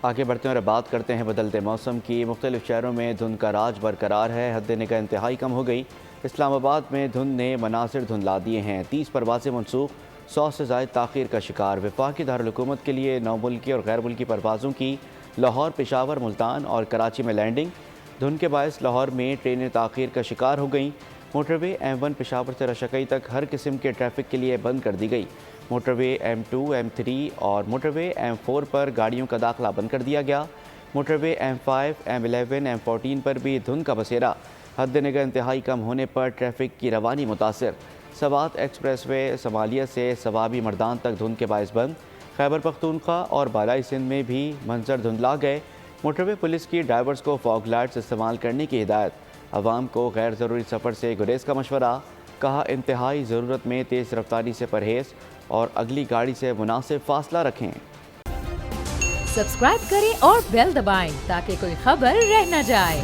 آگے بڑھتے ہیں اور بات کرتے ہیں بدلتے موسم کی۔ مختلف شہروں میں دھند کا راج برقرار ہے۔ حد نگاہ انتہائی کم ہو گئی۔ اسلام آباد میں دھند نے مناظر دھندلا دیے ہیں۔ 30 پروازیں منسوخ، 100 سے زائد تاخیر کا شکار۔ وفاقی دارالحکومت کے لیے 9 ملکی اور غیر ملکی پروازوں کی لاہور، پشاور، ملتان اور کراچی میں لینڈنگ۔ دھند کے باعث لاہور میں ٹرینیں تاخیر کا شکار ہو گئیں۔ موٹر وے M1 پشاور سے رشکئی تک ہر قسم کے ٹریفک کے لیے بند کر دی گئی۔ موٹر وے M2، M3 اور موٹر وے M4 پر گاڑیوں کا داخلہ بند کر دیا گیا۔ موٹر وے M5، M11، M14 پر بھی دھند کا بسیرا۔ حد نگاہ انتہائی کم ہونے پر ٹریفک کی روانی متاثر۔ سوات ایکسپریس وے صمالیہ سے صوابی مردان تک دھند کے باعث بند۔ خیبر پختونخوا اور بالائی سندھ میں بھی منظر دھندلا گئے۔ موٹر وے پولیس کی ڈرائیورز کو فاگ لائٹس استعمال کرنے کی ہدایت۔ عوام کو غیر ضروری سفر سے گریز کا مشورہ۔ کہا انتہائی ضرورت میں تیز رفتاری سے پرہیز اور اگلی گاڑی سے مناسب فاصلہ رکھیں۔ سبسکرائب کریں اور بیل دبائیں تاکہ کوئی خبر رہ نہ جائے۔